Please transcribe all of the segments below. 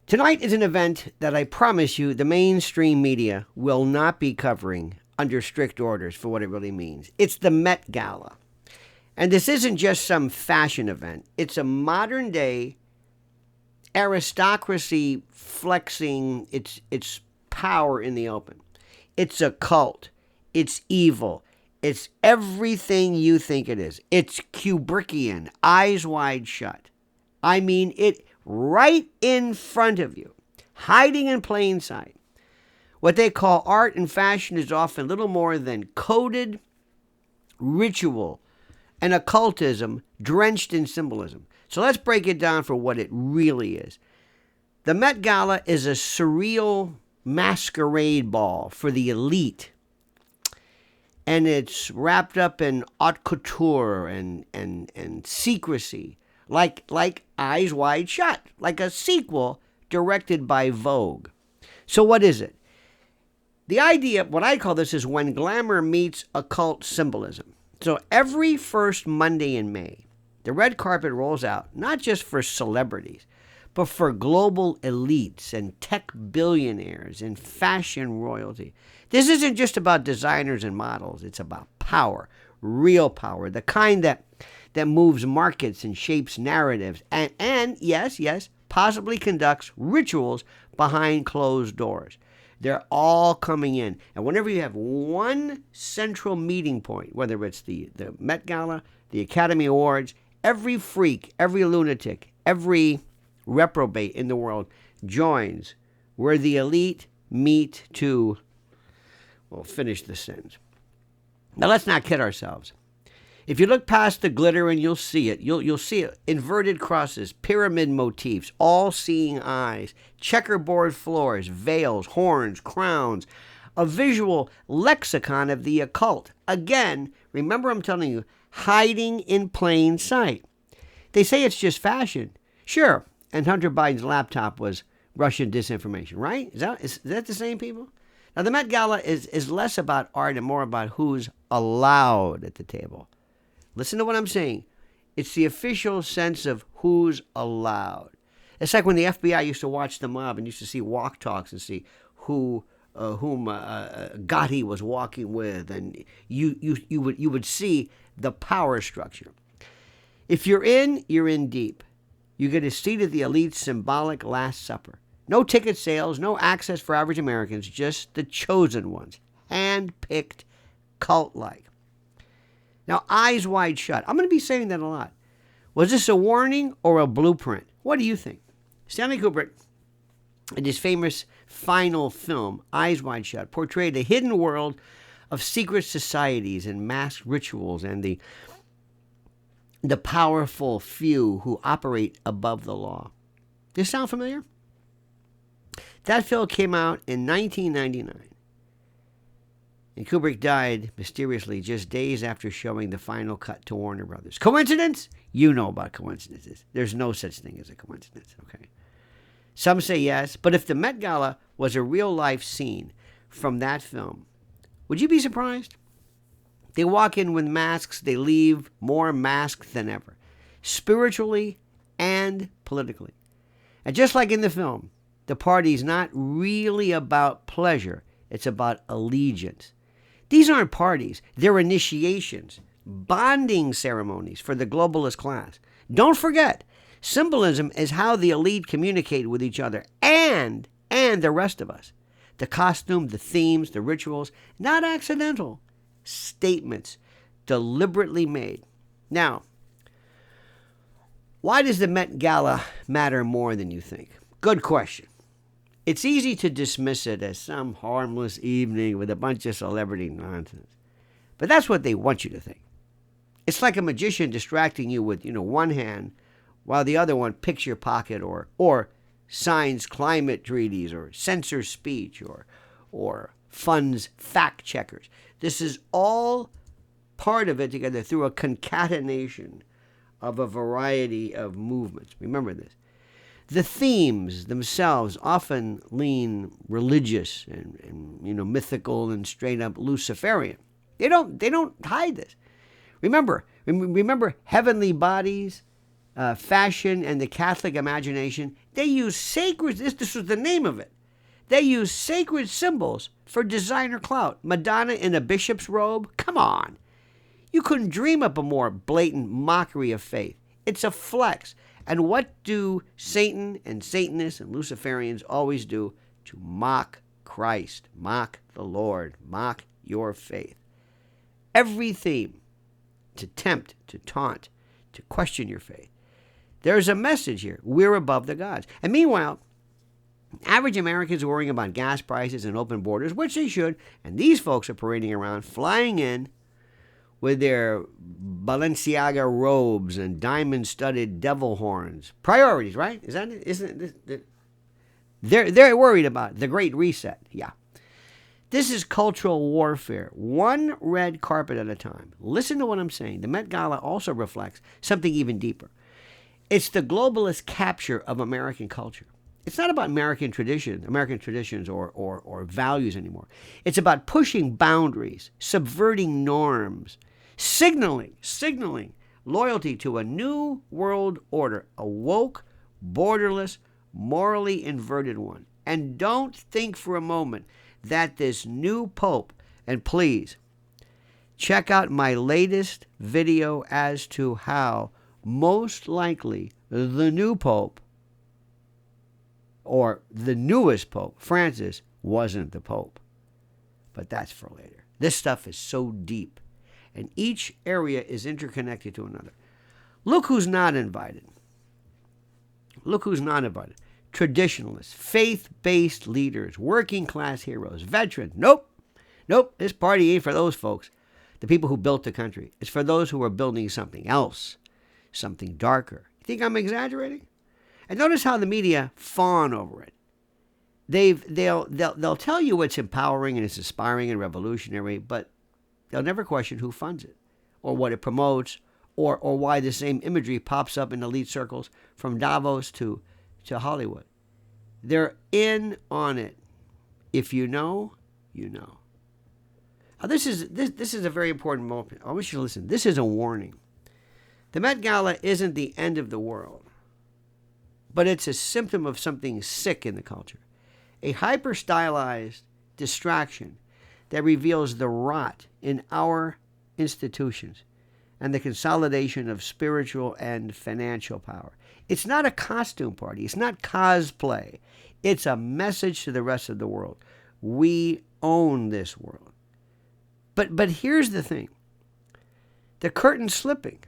Tonight is an event that I promise you the mainstream media will not be covering under strict orders for what it really means. It's the Met Gala. And this isn't just some fashion event. It's a modern day aristocracy flexing its power in the open. It's occult. It's evil. It's everything you think it is. It's Kubrickian, eyes wide shut. I mean, it right in front of you, hiding in plain sight. What they call art and fashion is often little more than coded ritual and occultism drenched in symbolism. So let's break it down for what it really is. The Met Gala is a surreal masquerade ball for the elite. And it's wrapped up in haute couture and secrecy, like Eyes Wide Shut, like a sequel directed by Vogue. So what is it? The idea, what I call this, is when glamour meets occult symbolism. So every first Monday in May, the red carpet rolls out, not just for celebrities, but for global elites and tech billionaires and fashion royalty. This isn't just about designers and models. It's about power, real power, the kind that moves markets and shapes narratives and yes, possibly conducts rituals behind closed doors. They're all coming in. And whenever you have one central meeting point, whether it's the Met Gala, the Academy Awards, every freak, every lunatic, every reprobate in the world joins where the elite meet to, well, finish the sentence. Now, let's not kid ourselves. If you look past the glitter and you'll see it, you'll see it. Inverted crosses, pyramid motifs, all-seeing eyes, checkerboard floors, veils, horns, crowns, a visual lexicon of the occult. Again, remember I'm telling you, hiding in plain sight. They say it's just fashion. Sure, and Hunter Biden's laptop was Russian disinformation, right? Is that the same people? Now, the Met Gala is less about art and more about who's allowed at the table. Listen to what I'm saying. It's the official sense of who's allowed. It's like when the FBI used to watch the mob and used to see walk talks and see whom Gotti was walking with, and you would see the power structure. If you're in deep. You get a seat at the elite's symbolic Last Supper. No ticket sales, no access for average Americans, just the chosen ones, hand-picked, cult-like. Now, eyes wide shut. I'm going to be saying that a lot. Was this a warning or a blueprint? What do you think? Stanley Kubrick, in his famous final film, Eyes Wide Shut, portrayed a hidden world of secret societies and masked rituals and the powerful few who operate above the law. Does this sound familiar? That film came out in 1999. And Kubrick died mysteriously just days after showing the final cut to Warner Brothers. Coincidence? You know about coincidences. There's no such thing as a coincidence, okay? Some say yes, but if the Met Gala was a real-life scene from that film, would you be surprised? They walk in with masks, they leave more masked than ever, spiritually and politically. And just like in the film, the party's not really about pleasure, it's about allegiance. These aren't parties, they're initiations, bonding ceremonies for the globalist class. Don't forget, symbolism is how the elite communicate with each other and the rest of us. The costume, the themes, the rituals, not accidental. Statements deliberately made. Now, why does the Met Gala matter more than you think? Good question. It's easy to dismiss it as some harmless evening with a bunch of celebrity nonsense. But that's what they want you to think. It's like a magician distracting you with, one hand while the other one picks your pocket or signs climate treaties or censors speech or funds fact checkers. This is all part of it together through a concatenation of a variety of movements. Remember this. The themes themselves often lean religious and mythical and straight up Luciferian. They don't hide this. Remember heavenly bodies, fashion and the Catholic imagination, they use sacred, this was the name of it. They use sacred symbols for designer clout. Madonna in a bishop's robe? Come on. You couldn't dream up a more blatant mockery of faith. It's a flex. And what do Satan and Satanists and Luciferians always do? To mock Christ, mock the Lord, mock your faith. Every theme to tempt, to taunt, to question your faith. There's a message here. We're above the gods. And meanwhile, average Americans are worrying about gas prices and open borders, which they should, and these folks are parading around, flying in with their Balenciaga robes and diamond-studded devil horns. Priorities, right? Isn't it? They're worried about the Great Reset. Yeah. This is cultural warfare, one red carpet at a time. Listen to what I'm saying. The Met Gala also reflects something even deeper. It's the globalist capture of American culture. It's not about American traditions or values anymore. It's about pushing boundaries, subverting norms, signaling loyalty to a new world order, a woke, borderless, morally inverted one. And don't think for a moment that this new pope, and please, check out my latest video as to how most likely the new pope, or the newest pope, Francis, wasn't the pope. But that's for later. This stuff is so deep, and each area is interconnected to another. Look who's not invited. Look who's not invited. Traditionalists, faith-based leaders, working-class heroes, veterans. Nope. This party ain't for those folks, the people who built the country. It's for those who are building something else, something darker. You think I'm exaggerating? And notice how the media fawn over it. They'll tell you it's empowering and it's inspiring and revolutionary, but they'll never question who funds it, or what it promotes, or why the same imagery pops up in elite circles from Davos to Hollywood. They're in on it. If you know, you know. Now this is a very important moment. I want you to listen. This is a warning. The Met Gala isn't the end of the world, but it's a symptom of something sick in the culture. A hyper-stylized distraction that reveals the rot in our institutions and the consolidation of spiritual and financial power. It's not a costume party. It's not cosplay. It's a message to the rest of the world. We own this world. But here's the thing. The curtain's slipping.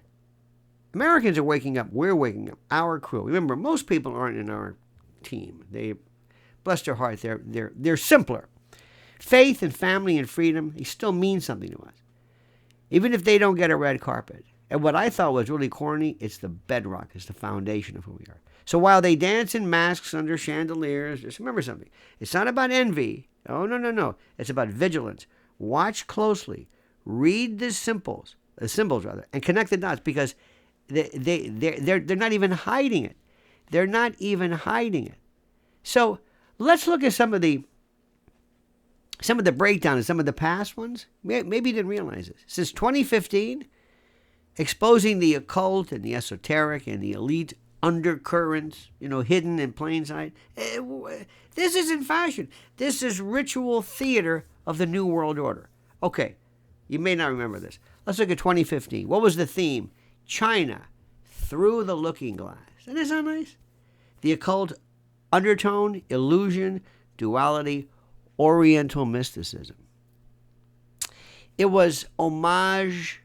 Americans are waking up. We're waking up. Our crew. Remember, most people aren't in our team. They, bless their heart, they're simpler. Faith and family and freedom, they still mean something to us, even if they don't get a red carpet. And what I thought was really corny, it's the bedrock, it's the foundation of who we are. So while they dance in masks under chandeliers, just remember something. It's not about envy. Oh, no. It's about vigilance. Watch closely. Read the symbols and connect the dots, because they're not even hiding it. They're not even hiding it. So let's look at some of the breakdown and some of the past ones. Maybe you didn't realize this. Since 2015, exposing the occult and the esoteric and the elite undercurrents, hidden in plain sight. This isn't fashion. This is ritual theater of the New World Order. Okay, you may not remember this. Let's look at 2015. What was the theme? China, through the looking glass. Isn't that sound nice? The occult, undertone, illusion, duality, Oriental mysticism. It was homage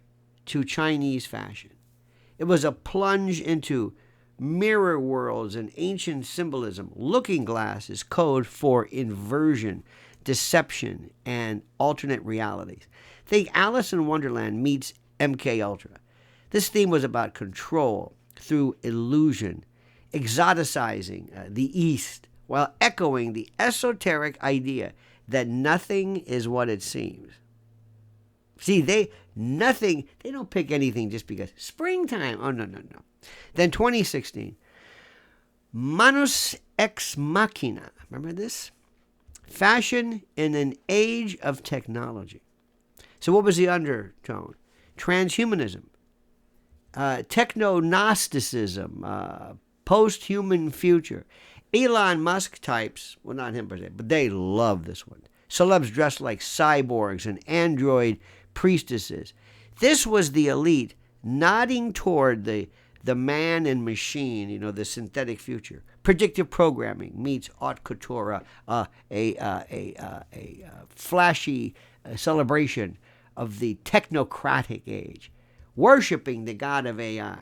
to Chinese fashion. It was a plunge into mirror worlds and ancient symbolism. Looking glass is code for inversion, deception, and alternate realities. Think Alice in Wonderland meets MK Ultra. This theme was about control through illusion, exoticizing the East, while echoing the esoteric idea that nothing is what it seems. See, they don't pick anything just because springtime. Oh, no. Then 2016, Manus ex Machina. Remember this? Fashion in an age of technology. So what was the undertone? Transhumanism. techno-Gnosticism, post-human future. Elon Musk types, well, not him per se, but they love this one. Celebs dressed like cyborgs and android priestesses. This was the elite nodding toward the man and machine, the synthetic future. Predictive programming meets haute couture, a flashy celebration of the technocratic age, worshiping the god of AI.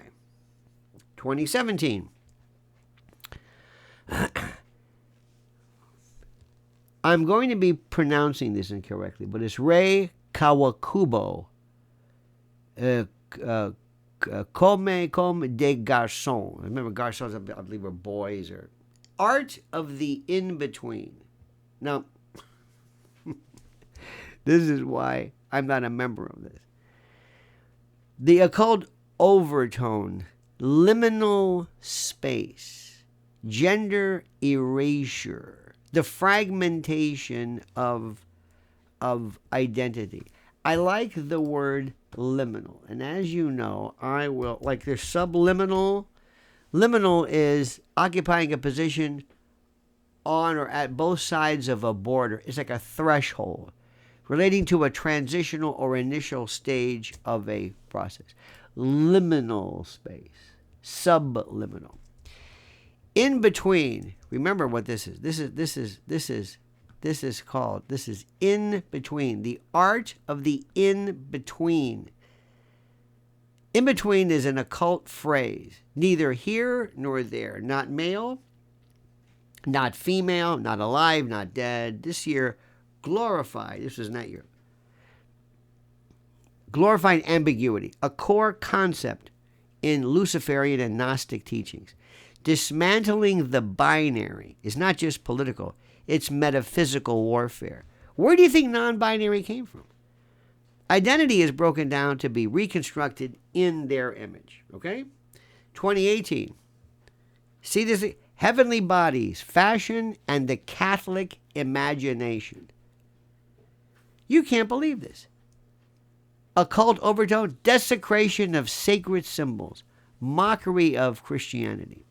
2017. I'm going to be pronouncing this incorrectly, but it's Rei Kawakubo. Comme des garçons. Remember, garçons, I believe, were boys. Or art of the in-between. Now, this is why I'm not a member of this. The occult overtone, liminal space, gender erasure, the fragmentation of identity. I like the word liminal. And as you know, I will, like there's subliminal. Liminal is occupying a position on or at both sides of a border. It's like a threshold relating to a transitional or initial stage of a process. Liminal space, subliminal. In between, remember what this is. This is called in between. The art of the in between. In between is an occult phrase. Neither here nor there. Not male, not female, not alive, not dead. This year, glorified. This was not year. Glorified ambiguity. A core concept in Luciferian and Gnostic teachings. Dismantling the binary is not just political. It's metaphysical warfare. Where do you think non-binary came from? Identity is broken down to be reconstructed in their image. Okay? 2018. See this? Heavenly bodies, fashion, and the Catholic imagination. You can't believe this. Occult overtone, desecration of sacred symbols, mockery of Christianity.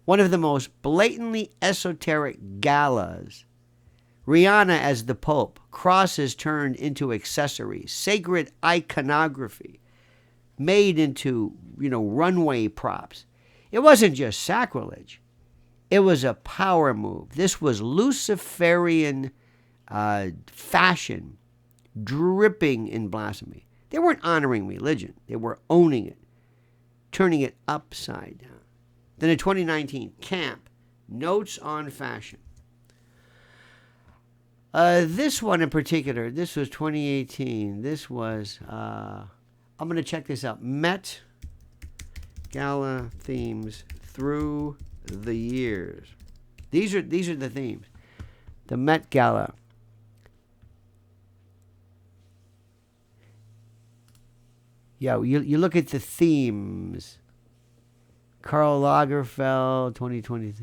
One of the most blatantly esoteric galas. Rihanna as the Pope, crosses turned into accessories, sacred iconography made into, runway props. It wasn't just sacrilege. It was a power move. This was Luciferian fashion dripping in blasphemy. They weren't honoring religion. They were owning it, turning it upside down. Then in 2019, Camp, Notes on Fashion. This one in particular, this was 2018. This was, I'm going to check this out. Met Gala themes through the years. These are the themes. The Met Gala. Yeah, you look at the themes. Karl Lagerfeld, 2020.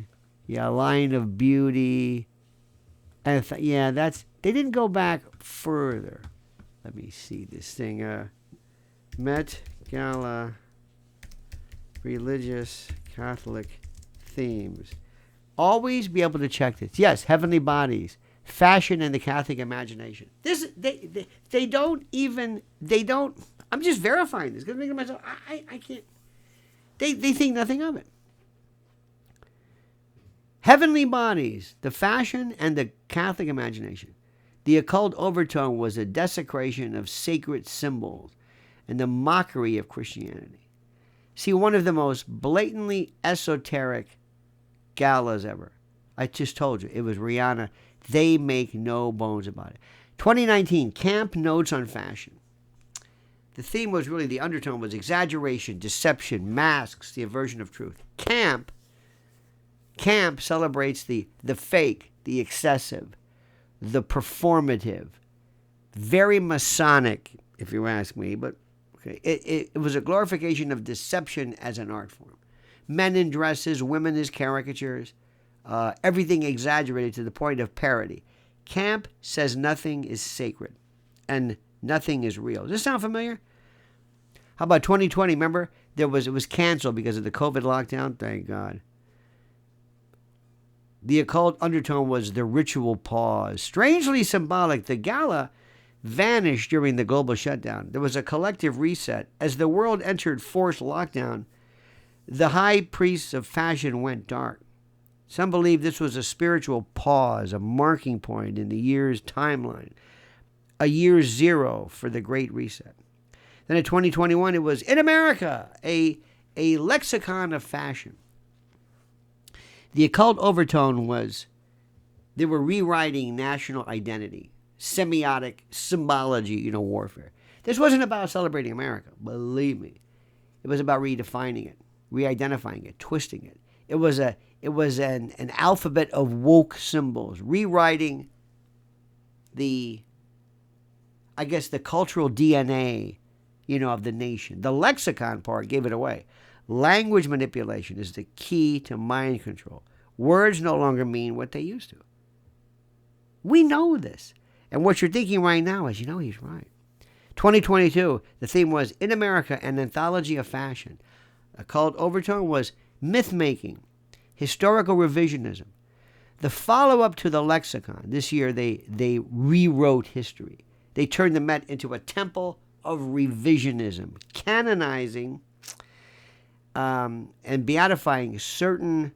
Yeah, Line of Beauty. And they didn't go back further. Let me see this thing. Met Gala, religious Catholic themes. Always be able to check this. Yes, heavenly bodies, fashion, and the Catholic imagination. They don't. I'm just verifying this because I'm thinking to myself, I can't. They think nothing of it. Heavenly bodies, the fashion, and the Catholic imagination. The occult overtone was a desecration of sacred symbols and the mockery of Christianity. See, one of the most blatantly esoteric galas ever. I just told you, it was Rihanna. They make no bones about it. 2019, Camp Notes on Fashion. The theme was really, the undertone was exaggeration, deception, masks, the aversion of truth. Camp celebrates the fake, the excessive, the performative, very Masonic, if you ask me, but okay. It was a glorification of deception as an art form. Men in dresses, women as caricatures, everything exaggerated to the point of parody. Camp says nothing is sacred and nothing is real. Does this sound familiar? How about 2020? Remember? it was canceled because of the COVID lockdown. Thank God. The occult undertone was the ritual pause. Strangely symbolic, the gala vanished during the global shutdown. There was a collective reset. As the world entered forced lockdown, the high priests of fashion went dark. Some believe this was a spiritual pause, a marking point in the year's timeline, a year zero for the Great Reset. Then in 2021, it was In America, a lexicon of fashion. The occult overtone was they were rewriting national identity, semiotic symbology, warfare. This wasn't about celebrating America, believe me. It was about redefining it, re-identifying it, twisting it. It was an alphabet of woke symbols, rewriting the cultural DNA, of the nation. The lexicon part gave it away. Language manipulation is the key to mind control. Words no longer mean what they used to. We know this. And what you're thinking right now is, he's right. 2022, the theme was In America, an anthology of fashion. Occult overtone was myth-making, historical revisionism. The follow-up to the lexicon, this year they rewrote history. They turned the Met into a temple of revisionism, canonizing and beatifying certain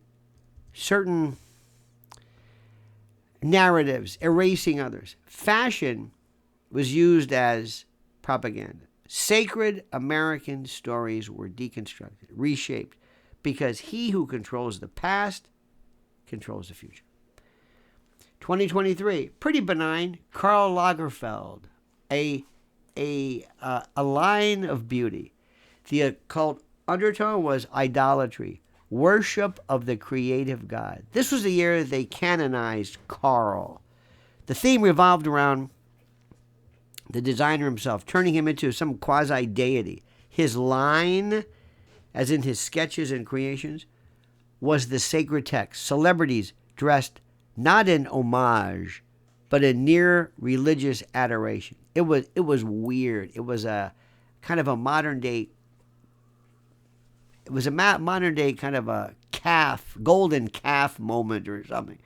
narratives, erasing others. Fashion was used as propaganda. Sacred American stories were deconstructed, reshaped, because he who controls the past controls the future. 2023, pretty benign. Karl Lagerfeld, a line of beauty. The occult undertone was idolatry, worship of the creative God. This was the year they canonized Karl. The theme revolved around the designer himself, turning him into some quasi-deity. His line, as in his sketches and creations, was the sacred text. Celebrities dressed not in homage, but in near religious adoration. It was weird. It was a kind of a modern day. It was a modern day kind of a golden calf moment or something.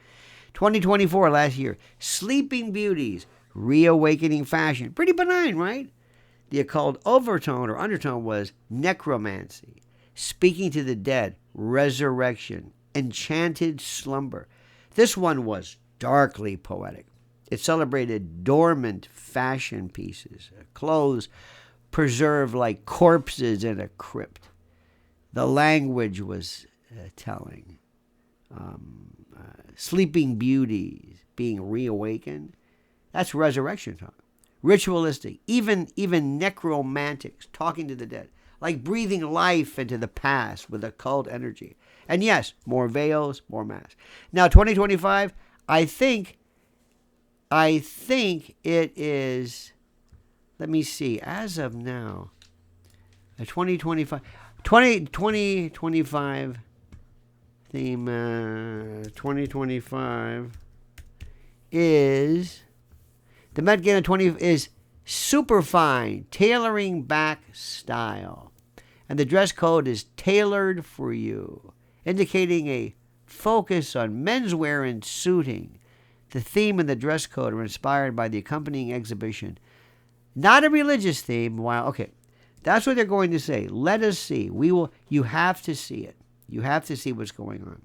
2024, last year, Sleeping Beauties, reawakening fashion. Pretty benign, right? The occult overtone or undertone was necromancy, speaking to the dead, resurrection, enchanted slumber. This one was darkly poetic. It celebrated dormant fashion pieces, clothes preserved like corpses in a crypt. The language was telling. Sleeping beauties being reawakened. That's resurrection talk. Ritualistic, even necromantics, talking to the dead, like breathing life into the past with occult energy. And yes, more veils, more masks. Now, 2025, I think it is, let me see, as of now, 2025 theme, 2025 is, the Met Gala 20 is super fine, tailoring back style. And the dress code is tailored for you, indicating a focus on menswear and suiting. The theme and the dress code are inspired by the accompanying exhibition. Not a religious theme. That's what they're going to say. Let us see. You have to see it. You have to see what's going on.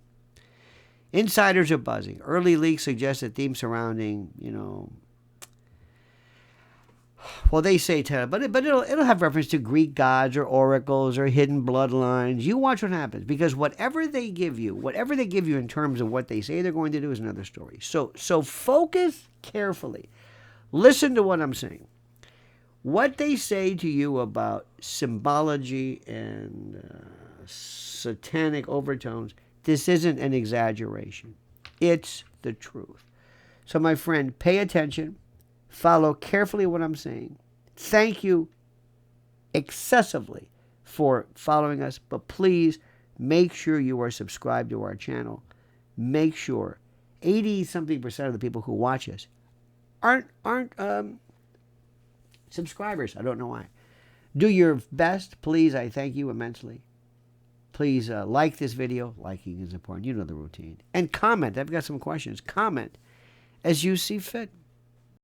Insiders are buzzing. Early leaks suggest a theme surrounding, they say, but it'll have reference to Greek gods or oracles or hidden bloodlines. You watch what happens, because whatever they give you in terms of what they say they're going to do is another story. So focus carefully. Listen to what I'm saying. What they say to you about symbology and satanic overtones, this isn't an exaggeration. It's the truth. So, my friend, pay attention. Follow carefully what I'm saying. Thank you excessively for following us, but please make sure you are subscribed to our channel. Make sure 80-something% of the people who watch us aren't subscribers. I don't know why. Do your best, please. I thank you immensely. Please like this video. Liking is important. You know the routine. And comment. I've got some questions. Comment as you see fit.